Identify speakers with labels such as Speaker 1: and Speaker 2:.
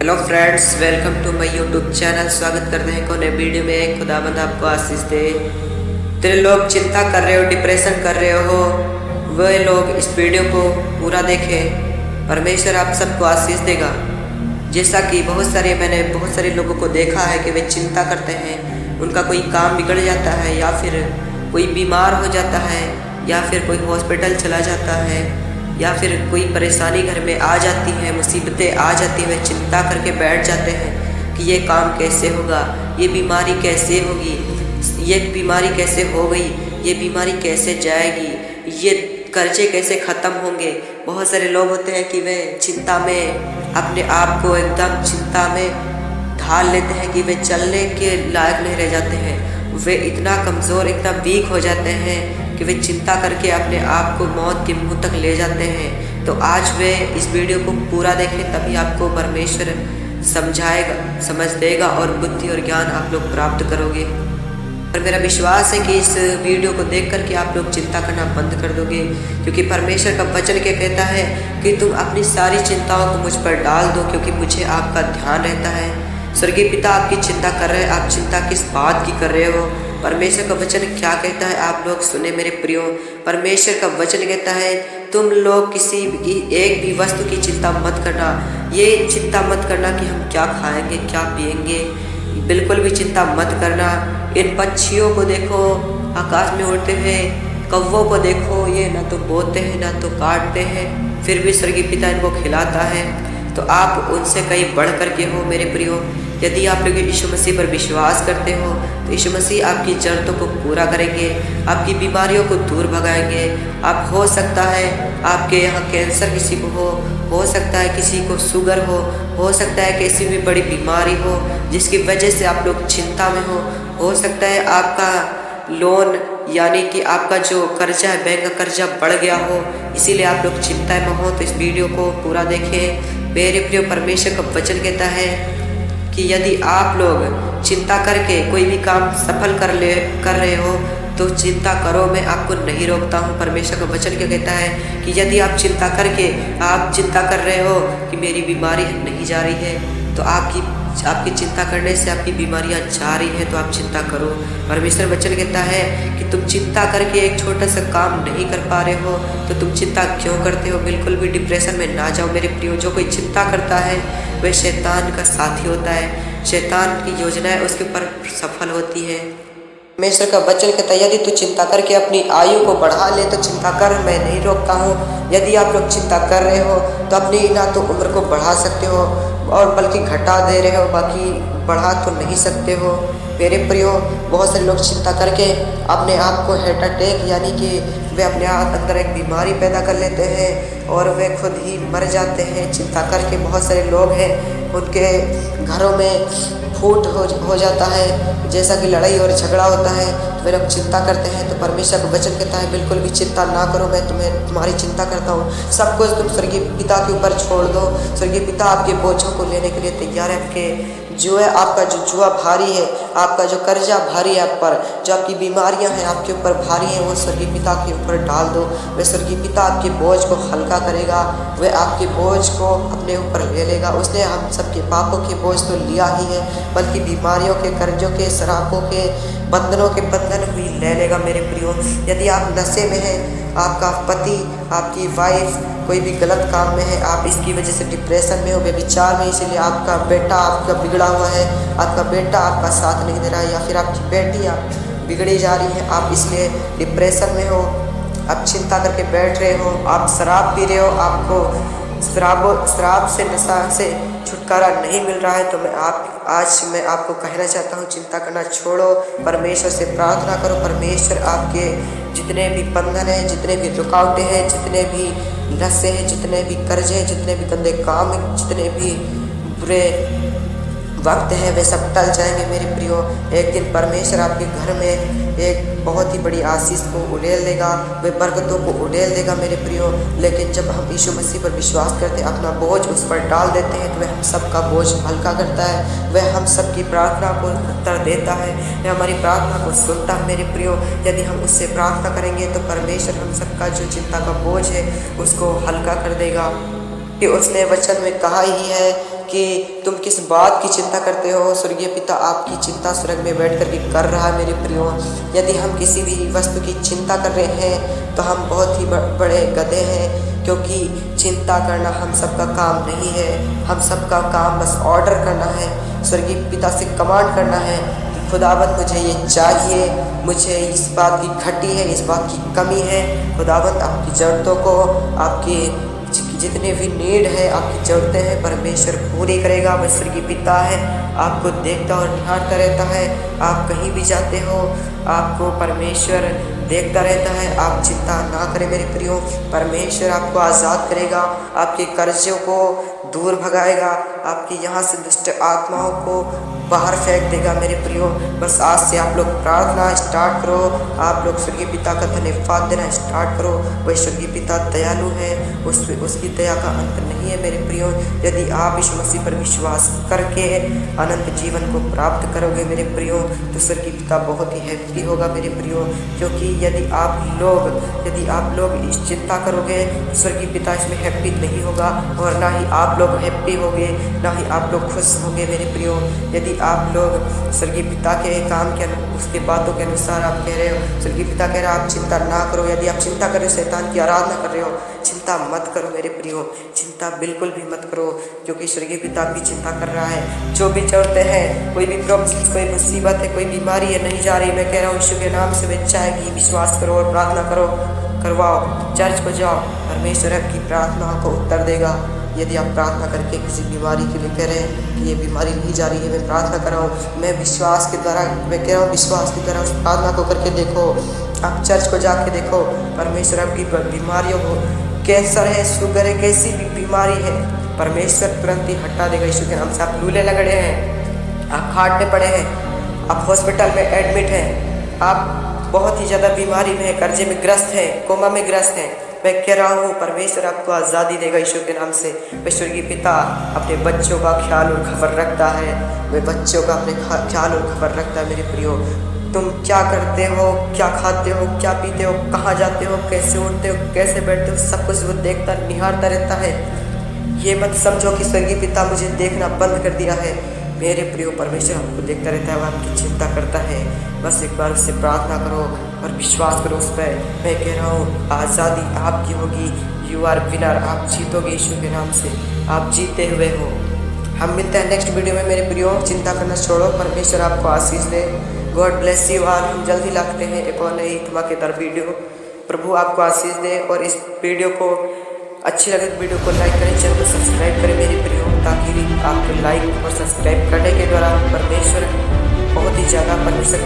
Speaker 1: Hello friends, welcome to my YouTube channel. स्वागत करते हैं कोने वीडियो में। खुदाबंद आपको आशीष दे। तेरे लोग चिंता कर रहे हो, डिप्रेशन कर रहे हो, वे लोग इस वीडियो को पूरा देखें। परमेश्वर आप सबको आशीष देगा। जैसा कि मैंने बहुत सारे लोगों को देखा है कि वे चिंता करते हैं, उनका कोई काम बिगड़ जाता है, या फिर कोई बीमार हो जाता है, या फिर कोई हॉस्पिटल चला जाता है, या फिर कोई परेशानी घर में आ जाती है, मुसीबतें आ जाती है, वे चिंता करके बैठ जाते हैं कि ये काम कैसे होगा, ये बीमारी कैसे होगी, ये बीमारी कैसे हो गई, ये बीमारी कैसे जाएगी, ये कर्जे कैसे ख़त्म होंगे। बहुत सारे लोग होते हैं कि वे चिंता में अपने आप को एकदम चिंता में ढाल लेते हैं कि वे चलने के लायक नहीं रह जाते हैं। वे इतना कमज़ोर, इतना वीक हो जाते हैं कि वे चिंता करके अपने आप को मौत के मुंह तक ले जाते हैं। तो आज वे इस वीडियो को पूरा देखें, तभी आपको परमेश्वर समझाएगा, समझ देगा और बुद्धि और ज्ञान आप लोग प्राप्त करोगे। और मेरा विश्वास है कि इस वीडियो को देख करके आप लोग चिंता करना बंद कर दोगे, क्योंकि परमेश्वर का वचन क्या कहता है कि तुम अपनी सारी चिंताओं को मुझ पर डाल दो, क्योंकि मुझे आपका ध्यान रहता है। स्वर्गीय पिता आपकी चिंता कर रहे हैं। आप चिंता किस बात की कर रहे हो? परमेश्वर का वचन क्या कहता है, आप लोग सुने मेरे प्रियो। परमेश्वर का वचन कहता है तुम लोग किसी एक भी वस्तु की चिंता मत करना। ये चिंता मत करना कि हम क्या खाएंगे, क्या पिएंगे, बिल्कुल भी चिंता मत करना। इन पक्षियों को देखो, आकाश में उड़ते हुए कौवों को देखो, ये ना तो बोते हैं ना तो काटते हैं, फिर भी स्वर्गीय पिता इनको खिलाता है। तो आप उनसे कहीं बढ़ कर के हो मेरे प्रियो। यदि आप लोग यीशु मसीह पर विश्वास करते हो तो यीशु मसीह आपकी ज़रूरतों को पूरा करेंगे, आपकी बीमारियों को दूर भगाएंगे। आप हो सकता है आपके यहाँ कैंसर किसी को हो सकता है किसी को शुगर हो सकता है किसी भी बड़ी बीमारी हो जिसकी वजह से आप लोग चिंता में हो सकता है आपका लोन यानी कि आपका जो कर्जा है, बैंक का कर्जा बढ़ गया हो, इसीलिए आप लोग चिंता में हो। तो इस वीडियो को पूरा देखें मेरे प्रिय। परमेश्वर का वचन कहता है कि यदि आप लोग चिंता करके कोई भी काम सफल कर रहे हो तो चिंता करो, मैं आपको नहीं रोकता हूँ। परमेश्वर का वचन क्या कहता है कि यदि आप चिंता कर रहे हो कि मेरी बीमारी नहीं जा रही है, तो आपकी चिंता करने से आपकी बीमारियां जा रही है, तो आप चिंता करो। परमेश्वर वचन कहता है कि तुम चिंता करके एक छोटा सा काम नहीं कर पा रहे हो तो तुम चिंता क्यों करते हो। बिल्कुल भी डिप्रेशन में ना जाओ मेरे प्रियो। जो कोई चिंता करता है वह शैतान का साथी होता है। शैतान की योजनाएं उसके ऊपर सफल होती है। परमेश्वर का वचन कहता है यदि तू चिंता करके अपनी आयु को बढ़ा ले तो चिंता कर, मैं नहीं रोकता हूँ। यदि आप लोग चिंता कर रहे हो तो अपनी ना तो उम्र को बढ़ा सकते हो और बल्कि घटा दे रहे हो, बाकी बढ़ा तो नहीं सकते हो मेरे प्रियो। बहुत सारे लोग चिंता करके अपने आप को हार्ट अटैक यानी कि वे अपने अंदर एक बीमारी पैदा कर लेते हैं और वे खुद ही मर जाते हैं चिंता करके। बहुत सारे लोग हैं उनके घरों में फूट हो जाता है, जैसा कि लड़ाई और झगड़ा होता है, तो वे लोग चिंता करते हैं। तो परमेश्वर का वचन कहता है बिल्कुल भी चिंता ना करो, मैं तुम्हारी चिंता करता हूँ। सब कुछ तुम स्वर्गीय पिता के ऊपर छोड़ दो। स्वर्गीय पिता आपके बोझों को लेने के लिए तैयार है। आपके जो है आपका जो जुआ भारी है, आपका जो कर्जा भारी है आप पर, जो आपकी बीमारियां हैं आपके ऊपर भारी हैं, वो स्वर्गीय पिता के ऊपर डाल दो। वह स्वर्गीय पिता आपके बोझ को हल्का करेगा, वह आपके बोझ को अपने ऊपर ले लेगा। उसने हम सबके पापों के बोझ तो लिया ही है, बल्कि बीमारियों के, कर्जों के, शराबों के, बंधनों के बंधन भी ले लेगा मेरे प्रियो। यदि आप नशे में हैं, आपका पति, आपकी वाइफ कोई भी गलत काम में है, आप इसकी वजह से डिप्रेशन में हो, व्यभिचार में, इसीलिए आपका बेटा आपका बिगड़ा हुआ है, आपका बेटा आपका साथ नहीं दे रहा है, या फिर आपकी बेटी आप बिगड़ी जा रही है, आप इसलिए डिप्रेशन में हो, आप चिंता करके बैठ रहे हो, आप शराब पी रहे हो, आपको शराब से, नशा से छुटकारा नहीं मिल रहा है, तो आज मैं आपको कहना चाहता हूँ चिंता करना छोड़ो, परमेश्वर से प्रार्थना करो। परमेश्वर आपके जितने भी बंधन हैं, जितने भी रुकावटें हैं, जितने भी नशे हैं, जितने भी कर्जे हैं, जितने भी गंदे काम हैं, जितने भी बुरे वक्त है, वे सब टल जाएंगे मेरे प्रियो। एक दिन परमेश्वर आपके घर में एक बहुत ही बड़ी आशीष को उड़ेल देगा, वे बरकतों को उड़ेल देगा मेरे प्रियो। लेकिन जब हम यीशु मसीह पर विश्वास करते हैं, अपना बोझ उस पर डाल देते हैं, तो वह हम सबका बोझ हल्का करता है, वह हम सबकी प्रार्थना को उत्तर देता है, वह हमारी प्रार्थना को सुनता है मेरे प्रियो। यदि हम उससे प्रार्थना करेंगे तो परमेश्वर हम सबका जो चिंता का बोझ है उसको हल्का कर देगा। कि उसने वचन में कहा ही है कि तुम किस बात की चिंता करते हो, स्वर्गीय पिता आपकी चिंता स्वर्ग में बैठ कर के कर रहा है मेरे प्रियो। यदि हम किसी भी वस्तु की चिंता कर रहे हैं तो हम बहुत ही बड़े गधे हैं, क्योंकि चिंता करना हम सबका काम नहीं है। हम सबका काम बस ऑर्डर करना है, स्वर्गीय पिता से कमांड करना है कि खुदावंद मुझे ये चाहिए, मुझे इस बात की घटी है, इस बात की कमी है। खुदावंद आपकी ज़रूरतों को, आपकी जितने भी नीड है, आपकी ज़रूरतें हैं, परमेश्वर पूरी करेगा। वह स्वर्गीय पिता है, आपको देखता और निहारता रहता है। आप कहीं भी जाते हो आपको परमेश्वर देखता रहता है। आप चिंता ना करें मेरे प्रियो, परमेश्वर आपको आज़ाद करेगा, आपके कर्जों को दूर भगाएगा, आपकी यहाँ से दुष्ट आत्माओं को बाहर फेंक देगा मेरे प्रियो। बस आज से आप लोग प्रार्थना स्टार्ट करो, आप लोग स्वर्गीय पिता का धन्यवाद देना स्टार्ट करो। वह स्वर्गीय पिता दयालु है, उसकी दया का अंत नहीं है मेरे प्रियो। यदि आप इस मसीह पर विश्वास करके अनंत जीवन को प्राप्त करोगे मेरे प्रियो, तो स्वर्गीय पिता बहुत ही हैप्पी होगा मेरे प्रियो। क्योंकि यदि आप लोग इस चिंता करोगे तो स्वर्गीय पिता इसमें हैप्पी नहीं होगा, और ना ही आप लोग हैप्पी होंगे, ना ही आप लोग खुश होंगे मेरे प्रियो। यदि आप लोग स्वर्गीय पिता के काम के उसके बातों के अनुसार आप कह रहे हो, स्वर्गीय पिता कह रहा है आप चिंता ना करो। यदि आप चिंता कर रहे हो, शैतान की आराधना कर रहे हो, चिंता मत करो मेरे प्रियो, चिंता बिल्कुल भी मत करो, क्योंकि स्वर्गीय पिता आपकी चिंता कर रहा है। जो भी जरूरतें हैं, कोई भी प्रॉब्लम, कोई मुसीबत है, कोई बीमारी है, नहीं जा रही, मैं कह रहा हूँ यीशु के नाम से बच्चा है कि विश्वास करो और प्रार्थना करो, करवाओ, चर्च को जाओ, परमेश्वर आपकी प्रार्थना को उत्तर देगा। यदि आप प्रार्थना करके किसी बीमारी के लिए कह रहे हैं कि ये बीमारी नहीं जा रही है, मैं प्रार्थना कर रहा हूँ, मैं विश्वास के द्वारा, मैं कह रहा हूँ विश्वास की तरह उस प्रार्थना को करके देखो, आप चर्च को जाके देखो, परमेश्वर आपकी बीमारियों को, कैंसर है, शुगर है, कैसी भी बीमारी है, परमेश्वर तुरंत ही हटा देगा यीशु के नाम से। आप लूले लगड़े हैं, आप खाट पे पड़े हैं, आप हॉस्पिटल में एडमिट हैं, आप बहुत ही ज़्यादा बीमारी में है, कर्जे में ग्रस्त है, कोमा में ग्रस्त है, मैं कह रहा हूँ परमेश्वर आपको आज़ादी देगा यीशु के नाम से। स्वर्गीय पिता अपने बच्चों का ख्याल और खबर रखता है, वे बच्चों का अपने ख्याल और खबर रखता है मेरे प्रियो। तुम क्या करते हो, क्या खाते हो, क्या पीते हो, कहाँ जाते हो, कैसे उठते हो, कैसे बैठते हो, सब कुछ वो देखता निहारता रहता है। ये मत समझो कि स्वर्गीय पिता मुझे देखना बंद कर दिया है, मेरे प्रियो परमेश्वर आपको देखता रहता है, वो आपकी चिंता करता है। बस एक बार उससे प्रार्थना करो और विश्वास करो उस पर। मैं कह रहा हूँ आज़ादी आपकी होगी, यू आर विनर, आप जीतोगे यीशु के नाम से, आप जीते हुए हो। हम मिलते हैं नेक्स्ट वीडियो में मेरे प्रियो, चिंता करना छोड़ो, परमेश्वर आपको आशीष दे। God bless you all. हम जल्दी लाते हैं एक और नई धमाकेदार वीडियो, प्रभु आपको आशीष दे। और इस वीडियो को अच्छी लगे तो वीडियो को लाइक करें, चैनल को सब्सक्राइब करें मेरे प्रियो, ताकि आपके लाइक और सब्सक्राइब करने के द्वारा परमेश्वर बहुत ही ज़्यादा परमेश्वर